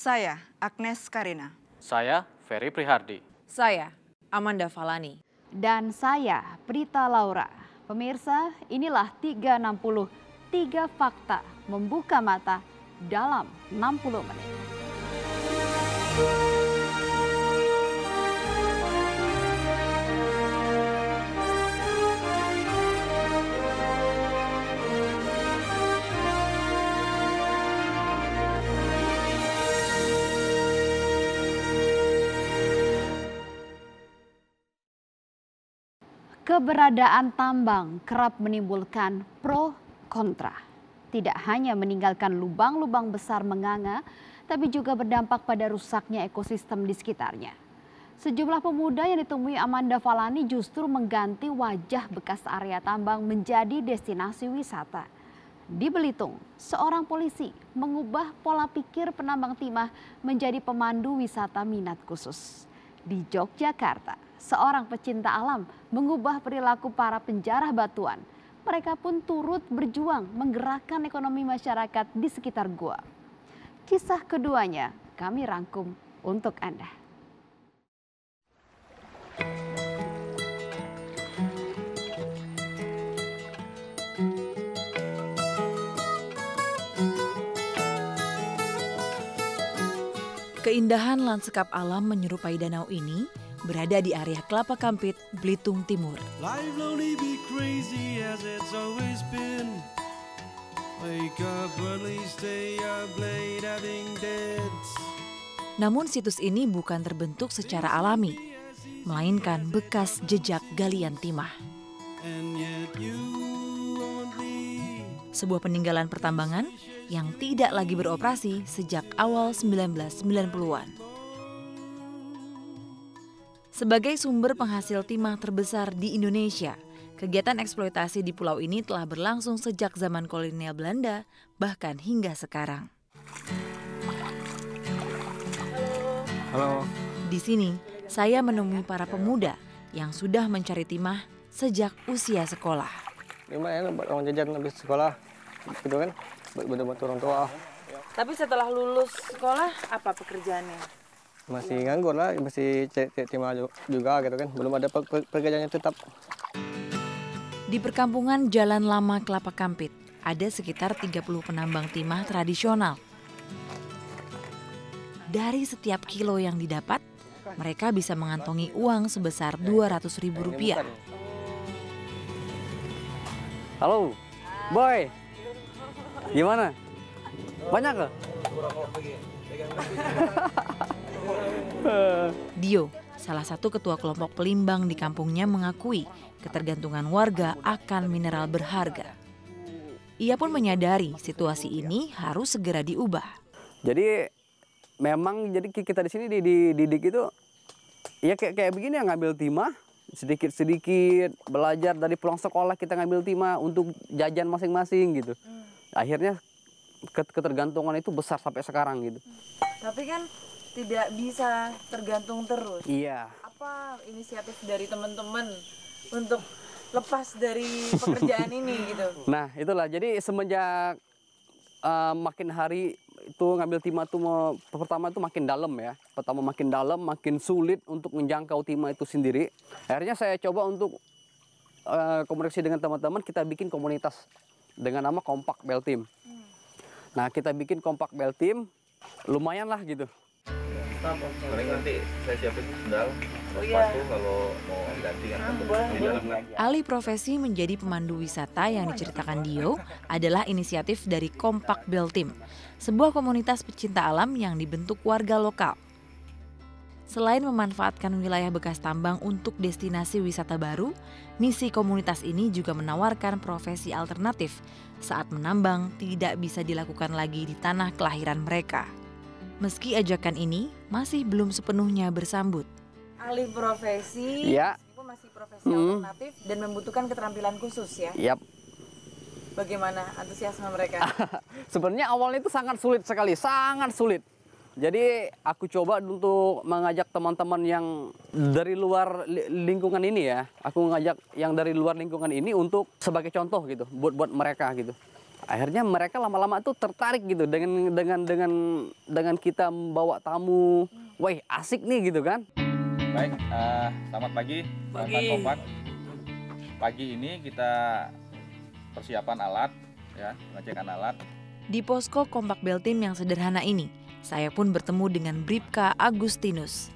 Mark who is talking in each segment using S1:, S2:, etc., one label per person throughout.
S1: Saya Agnes Karina.
S2: Saya Ferry Prihardi.
S3: Saya Amanda Falani.
S4: Dan saya Prita Laura. Pemirsa, inilah 360, 3 fakta membuka mata dalam 60 menit. Keberadaan tambang kerap menimbulkan pro kontra. Tidak hanya meninggalkan lubang-lubang besar menganga, tapi juga berdampak pada rusaknya ekosistem di sekitarnya. Sejumlah pemuda yang ditemui Amanda Falani justru mengganti wajah bekas area tambang menjadi destinasi wisata. Di Belitung, seorang polisi mengubah pola pikir penambang timah menjadi pemandu wisata minat khusus. Di Yogyakarta, seorang pecinta alam mengubah perilaku para penjarah batuan. Mereka pun turut berjuang menggerakkan ekonomi masyarakat di sekitar gua. Kisah keduanya kami rangkum untuk Anda.
S3: Keindahan lanskap alam menyerupai danau ini berada di area Kelapa Kampit, Belitung Timur. Namun situs ini bukan terbentuk secara alami, melainkan bekas jejak galian timah. Sebuah peninggalan pertambangan yang tidak lagi beroperasi sejak awal 1990-an. Sebagai sumber penghasil timah terbesar di Indonesia, kegiatan eksploitasi di pulau ini telah berlangsung sejak zaman kolonial Belanda, bahkan hingga sekarang.
S2: Halo.
S3: Di sini, saya menemui para pemuda yang sudah mencari timah sejak usia sekolah.
S5: Gimana buat orang jajan habis sekolah, gitu kan, buat orang tua.
S1: Tapi setelah lulus sekolah, apa pekerjaannya?
S5: Masih nganggur lah, masih cek timah juga gitu kan, belum ada pekerjaan yang tetap.
S3: Di perkampungan Jalan Lama Kelapa Kampit, ada sekitar 30 penambang timah tradisional. Dari setiap kilo yang didapat, mereka bisa mengantongi uang sebesar Rp200.000.
S6: Halo, Boy. Gimana? Banyak ke?
S3: Dio, salah satu ketua kelompok pelimbang di kampungnya, mengakui ketergantungan warga akan mineral berharga. Ia pun menyadari situasi ini harus segera diubah.
S6: Jadi memang kita di sini dididik itu ya kayak begini ya, ngambil timah sedikit-sedikit, belajar dari pulang sekolah kita ngambil timah untuk jajan masing-masing gitu. Akhirnya ketergantungan itu besar sampai sekarang gitu.
S1: Tapi kan tidak bisa tergantung terus.
S6: Iya.
S1: Apa inisiatif dari teman-teman untuk lepas dari pekerjaan ini gitu?
S6: Nah itulah, jadi semenjak makin hari itu ngambil timah itu pertama itu makin dalam ya. Pertama makin dalam, makin sulit untuk menjangkau timah itu sendiri. Akhirnya saya coba untuk komunikasi dengan teman-teman, kita bikin komunitas dengan nama Kompak Bel Team. Nah kita bikin Kompak Bel Team, lumayan lah gitu.
S7: Nanti saya siapin sendal, sepatu kalau mau ganti kan.
S3: Alih profesi menjadi pemandu wisata yang diceritakan Dio adalah inisiatif dari Kompak Bel Team, sebuah komunitas pecinta alam yang dibentuk warga lokal. Selain memanfaatkan wilayah bekas tambang untuk destinasi wisata baru, misi komunitas ini juga menawarkan profesi alternatif saat menambang tidak bisa dilakukan lagi di tanah kelahiran mereka. Meski ajakan ini masih belum sepenuhnya bersambut.
S1: Alih profesi,
S6: ya.
S1: Meskipun masih profesi alternatif dan membutuhkan keterampilan khusus ya.
S6: Yap.
S1: Bagaimana antusiasme mereka?
S6: Sebenarnya awalnya itu sangat sulit sekali, sangat sulit. Jadi aku coba untuk mengajak teman-teman yang dari luar lingkungan ini ya. Aku ngajak yang dari luar lingkungan ini untuk sebagai contoh gitu, buat mereka gitu. Akhirnya mereka lama-lama tuh tertarik gitu dengan kita membawa tamu. Wah, asik nih gitu kan.
S7: Baik, selamat pagi teman-teman Kompak. Pagi ini kita persiapan alat, ya, pengecekan alat.
S3: Di posko Kompak Beltim yang sederhana ini, saya pun bertemu dengan Bribka Agustinus.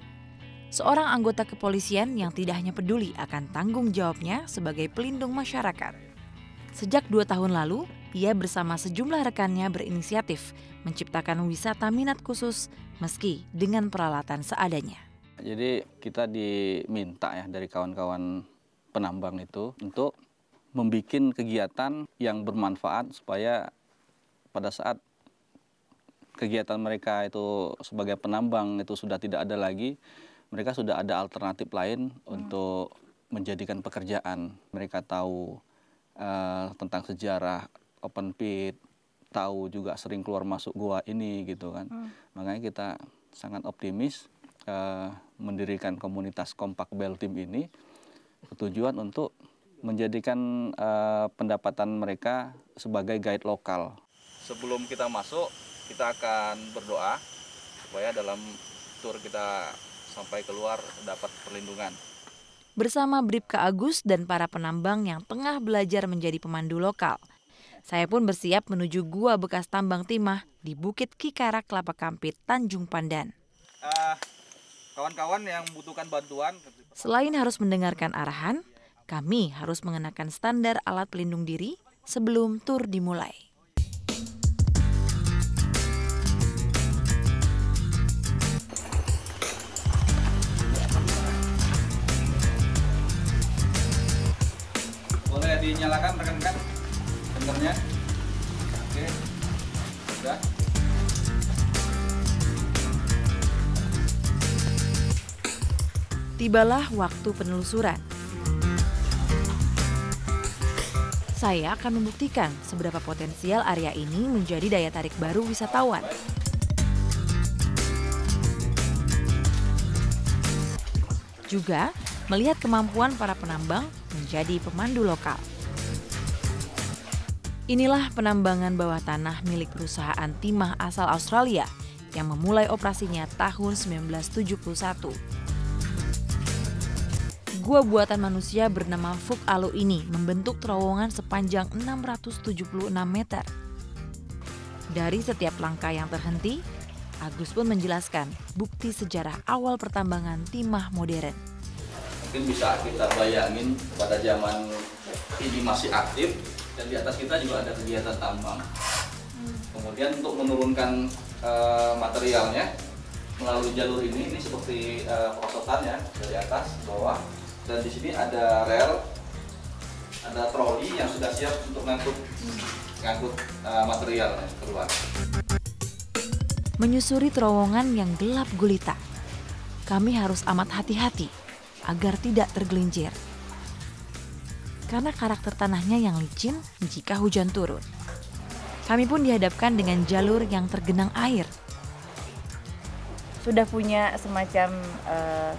S3: Seorang anggota kepolisian yang tidak hanya peduli akan tanggung jawabnya sebagai pelindung masyarakat. Sejak 2 tahun lalu, ia bersama sejumlah rekannya berinisiatif menciptakan wisata minat khusus meski dengan peralatan seadanya.
S2: Jadi kita diminta ya dari kawan-kawan penambang itu untuk membuat kegiatan yang bermanfaat supaya pada saat kegiatan mereka itu sebagai penambang itu sudah tidak ada lagi, mereka sudah ada alternatif lain untuk menjadikan pekerjaan. Mereka tahu tentang sejarah open pit, tahu juga sering keluar masuk gua ini gitu kan. Makanya kita sangat optimis mendirikan komunitas Kompak Beltim ini bertujuan untuk menjadikan pendapatan mereka sebagai guide lokal.
S7: Sebelum kita masuk, kita akan berdoa supaya dalam tur kita sampai keluar dapat perlindungan.
S3: Bersama Bribka Agus dan para penambang yang tengah belajar menjadi pemandu lokal, saya pun bersiap menuju gua bekas tambang timah di Bukit Kikarak, Kelapa Kampit, Tanjung Pandan.
S7: Kawan-kawan yang membutuhkan bantuan.
S3: Selain harus mendengarkan arahan, kami harus mengenakan standar alat pelindung diri sebelum tur dimulai.
S7: Boleh dinyalakan rekan-rekan senternya. Oke, sudah.
S3: Tibalah waktu penelusuran. Saya akan membuktikan seberapa potensial area ini menjadi daya tarik baru wisatawan. Juga melihat kemampuan para penambang menjadi pemandu lokal. Inilah penambangan bawah tanah milik perusahaan timah asal Australia yang memulai operasinya tahun 1971. Gua buatan manusia bernama Fuk Alu ini membentuk terowongan sepanjang 676 meter. Dari setiap langkah yang terhenti, Agus pun menjelaskan bukti sejarah awal pertambangan timah modern.
S7: Mungkin bisa kita bayangin pada zaman ini masih aktif dan di atas kita juga ada kegiatan tambang. Kemudian untuk menurunkan materialnya melalui jalur ini seperti perosotan ya, dari atas bawah. Dan di sini ada rel, ada troli yang sudah siap untuk ngangkut material keluar.
S3: Menyusuri terowongan yang gelap gulita, kami harus amat hati-hati agar tidak tergelincir. Karena karakter tanahnya yang licin jika hujan turun. Kami pun dihadapkan dengan jalur yang tergenang air. Sudah punya semacam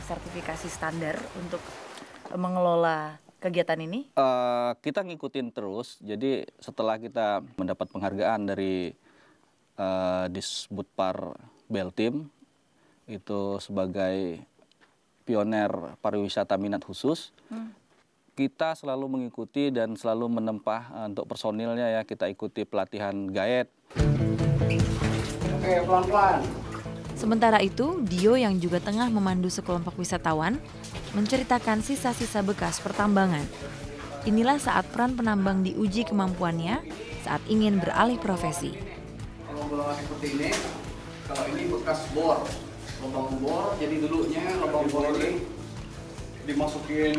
S3: sertifikasi standar untuk mengelola kegiatan ini?
S2: Kita ngikutin terus, jadi setelah kita mendapat penghargaan dari Disbudpar Beltim itu sebagai pioner pariwisata minat khusus, kita selalu mengikuti dan selalu menempah untuk personilnya ya, kita ikuti pelatihan guide.
S6: Oke, pelan-pelan.
S3: Sementara itu, Dio yang juga tengah memandu sekelompok wisatawan menceritakan sisa-sisa bekas pertambangan. Inilah saat peran penambang diuji kemampuannya saat ingin beralih profesi.
S6: Kalau bola seperti ini, kalau ini bekas bor, lubang bor, jadi dulunya lubang bor ini dimasukin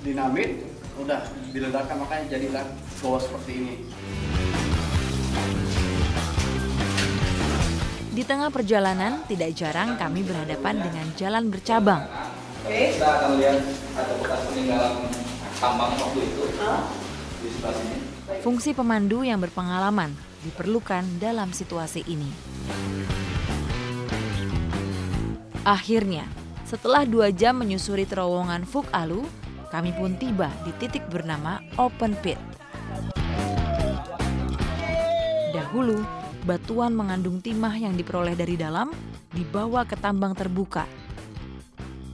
S6: dinamit, udah diledakkan makanya jadilah bawah seperti ini.
S3: Di tengah perjalanan, tidak jarang kami berhadapan dengan jalan bercabang.
S7: Kita akan lihat ada bekas peninggalan tambang waktu itu di sebelah sini.
S3: Fungsi pemandu yang berpengalaman diperlukan dalam situasi ini. Akhirnya, setelah 2 jam menyusuri terowongan Fuk Alu, kami pun tiba di titik bernama Open Pit. Dahulu, batuan mengandung timah yang diperoleh dari dalam dibawa ke tambang terbuka.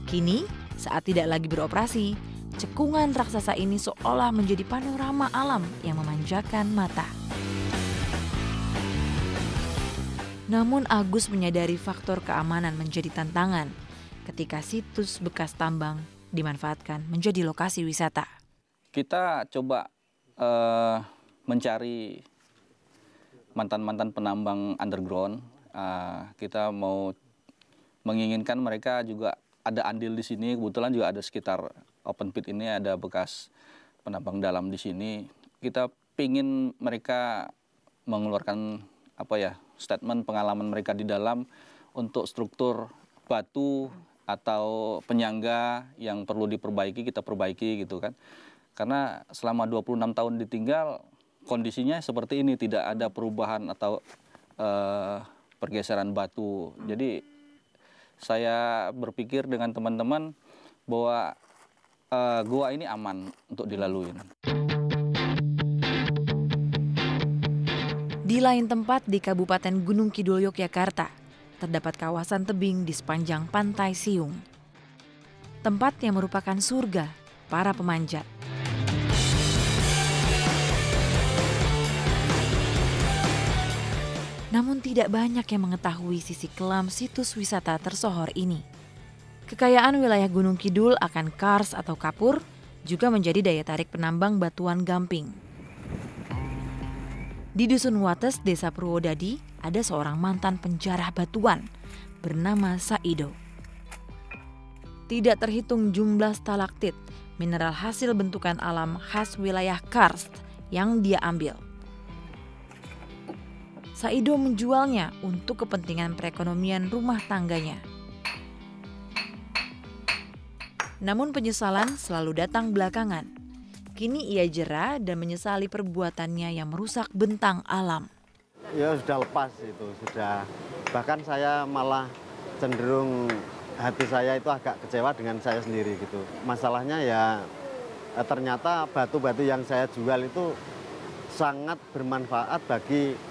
S3: Kini, saat tidak lagi beroperasi, cekungan raksasa ini seolah menjadi panorama alam yang memanjakan mata. Namun Agus menyadari faktor keamanan menjadi tantangan ketika situs bekas tambang dimanfaatkan menjadi lokasi wisata.
S2: Kita coba mencari mantan-mantan penambang underground. Kita mau menginginkan mereka juga ada andil di sini. Kebetulan juga ada sekitar open pit ini ada bekas penambang dalam di sini. Kita pingin mereka mengeluarkan statement pengalaman mereka di dalam untuk struktur batu atau penyangga yang perlu diperbaiki, kita perbaiki gitu kan. Karena selama 26 tahun ditinggal, kondisinya seperti ini, tidak ada perubahan atau pergeseran batu. Jadi saya berpikir dengan teman-teman bahwa gua ini aman untuk dilalui.
S3: Di lain tempat di Kabupaten Gunung Kidul, Yogyakarta, terdapat kawasan tebing di sepanjang Pantai Siung. Tempat yang merupakan surga para pemanjat. Namun tidak banyak yang mengetahui sisi kelam situs wisata tersohor ini. Kekayaan wilayah Gunung Kidul akan kars atau kapur juga menjadi daya tarik penambang batuan gamping. Di Dusun Wates, Desa Purwodadi, ada seorang mantan penjarah batuan bernama Saido. Tidak terhitung jumlah stalaktit, mineral hasil bentukan alam khas wilayah karst yang dia ambil. Saido menjualnya untuk kepentingan perekonomian rumah tangganya. Namun penyesalan selalu datang belakangan. Kini ia jera dan menyesali perbuatannya yang merusak bentang alam.
S8: Ya sudah lepas itu, sudah. Bahkan saya malah cenderung hati saya itu agak kecewa dengan saya sendiri gitu. Masalahnya ya ternyata batu-batu yang saya jual itu sangat bermanfaat bagi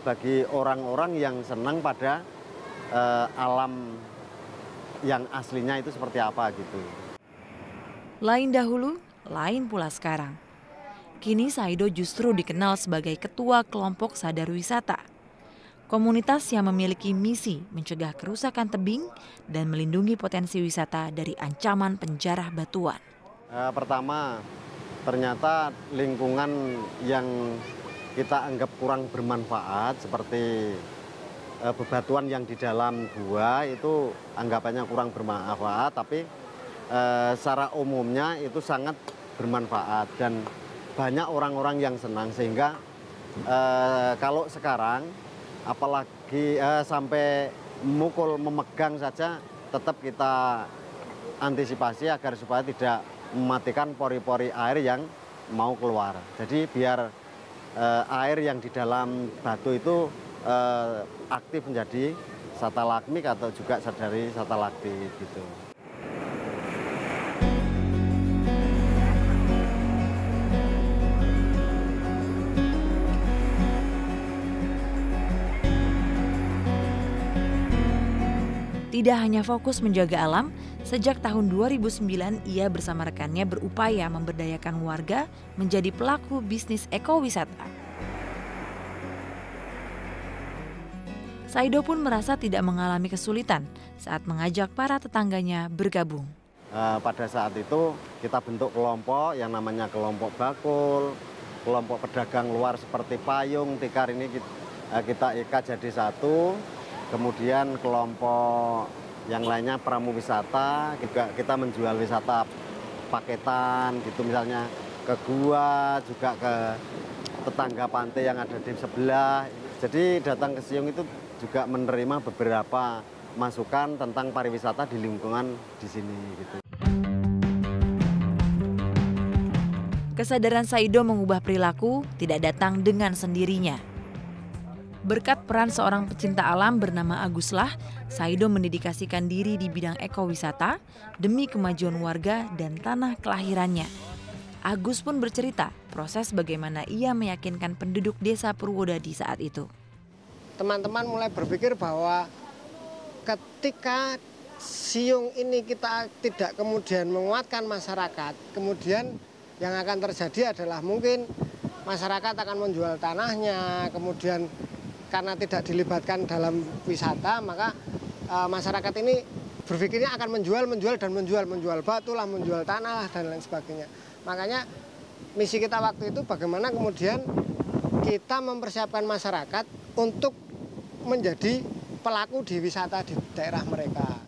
S8: bagi orang-orang yang senang pada alam yang aslinya itu seperti apa gitu.
S3: Lain dahulu, lain pula sekarang. Kini Saido justru dikenal sebagai ketua kelompok sadar wisata. Komunitas yang memiliki misi mencegah kerusakan tebing dan melindungi potensi wisata dari ancaman penjarah batuan.
S8: Pertama, ternyata lingkungan yang kita anggap kurang bermanfaat seperti bebatuan yang di dalam gua itu anggapannya kurang bermanfaat, tapi secara umumnya itu sangat bermanfaat dan banyak orang-orang yang senang, sehingga kalau sekarang apalagi sampai memegang saja tetap kita antisipasi agar supaya tidak mematikan pori-pori air yang mau keluar. Jadi biar air yang di dalam batu itu aktif menjadi stalagmit atau juga dari stalaktit gitu.
S3: Tidak hanya fokus menjaga alam, sejak tahun 2009 ia bersama rekannya berupaya memberdayakan warga menjadi pelaku bisnis ekowisata. Saido pun merasa tidak mengalami kesulitan saat mengajak para tetangganya bergabung.
S8: Pada saat itu kita bentuk kelompok yang namanya kelompok bakul, kelompok pedagang luar seperti payung, tikar ini kita ikat jadi satu. Kemudian kelompok yang lainnya pramu wisata, juga kita menjual wisata paketan gitu, misalnya ke gua, juga ke tetangga pantai yang ada di sebelah. Jadi datang ke Siung itu juga menerima beberapa masukan tentang pariwisata di lingkungan di sini gitu.
S3: Kesadaran Saido mengubah perilaku tidak datang dengan sendirinya. Berkat peran seorang pecinta alam bernama Aguslah, Saido mendedikasikan diri di bidang ekowisata demi kemajuan warga dan tanah kelahirannya. Agus pun bercerita proses bagaimana ia meyakinkan penduduk desa Purwodadi saat itu.
S9: Teman-teman mulai berpikir bahwa ketika siung ini kita tidak kemudian menguatkan masyarakat, kemudian yang akan terjadi adalah mungkin masyarakat akan menjual tanahnya, kemudian karena tidak dilibatkan dalam wisata, maka masyarakat ini berpikirnya akan menjual batu lah, menjual tanah lah, dan lain sebagainya. Makanya misi kita waktu itu bagaimana kemudian kita mempersiapkan masyarakat untuk menjadi pelaku di wisata di daerah mereka.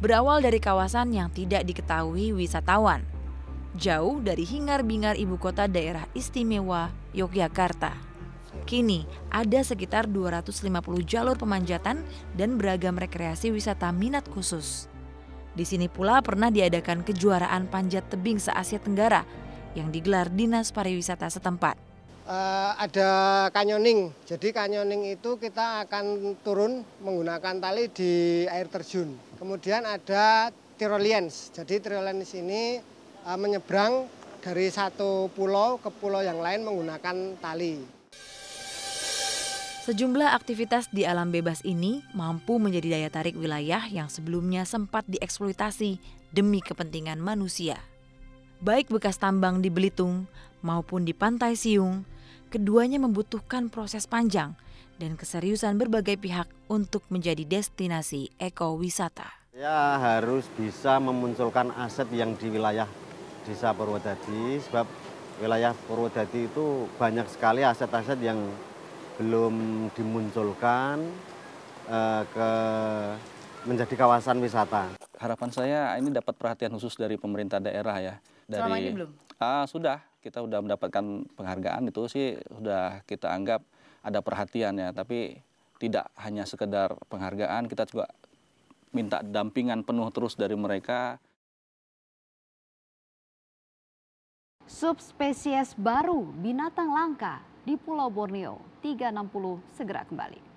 S3: Berawal dari kawasan yang tidak diketahui wisatawan, jauh dari hingar-bingar ibu kota daerah istimewa Yogyakarta. Kini ada sekitar 250 jalur pemanjatan dan beragam rekreasi wisata minat khusus. Di sini pula pernah diadakan kejuaraan panjat tebing se-Asia Tenggara yang digelar Dinas Pariwisata setempat.
S9: Ada canyoning, jadi canyoning itu kita akan turun menggunakan tali di air terjun. Kemudian ada Tyroleans, jadi Tyroleans ini menyeberang dari satu pulau ke pulau yang lain menggunakan tali.
S3: Sejumlah aktivitas di alam bebas ini mampu menjadi daya tarik wilayah yang sebelumnya sempat dieksploitasi demi kepentingan manusia. Baik bekas tambang di Belitung maupun di Pantai Siung, keduanya membutuhkan proses panjang dan keseriusan berbagai pihak untuk menjadi destinasi ekowisata.
S8: Ya harus bisa memunculkan aset yang di wilayah Desa Purwodadi, sebab wilayah Purwodadi itu banyak sekali aset-aset yang belum dimunculkan menjadi kawasan wisata.
S2: Harapan saya ini dapat perhatian khusus dari pemerintah daerah ya.
S1: Selama ini belum?
S2: Sudah, kita sudah mendapatkan penghargaan, itu sih sudah kita anggap ada perhatian ya. Tapi tidak hanya sekedar penghargaan, kita juga minta dampingan penuh terus dari mereka.
S4: Subspesies baru binatang langka di Pulau Borneo 360 segera kembali.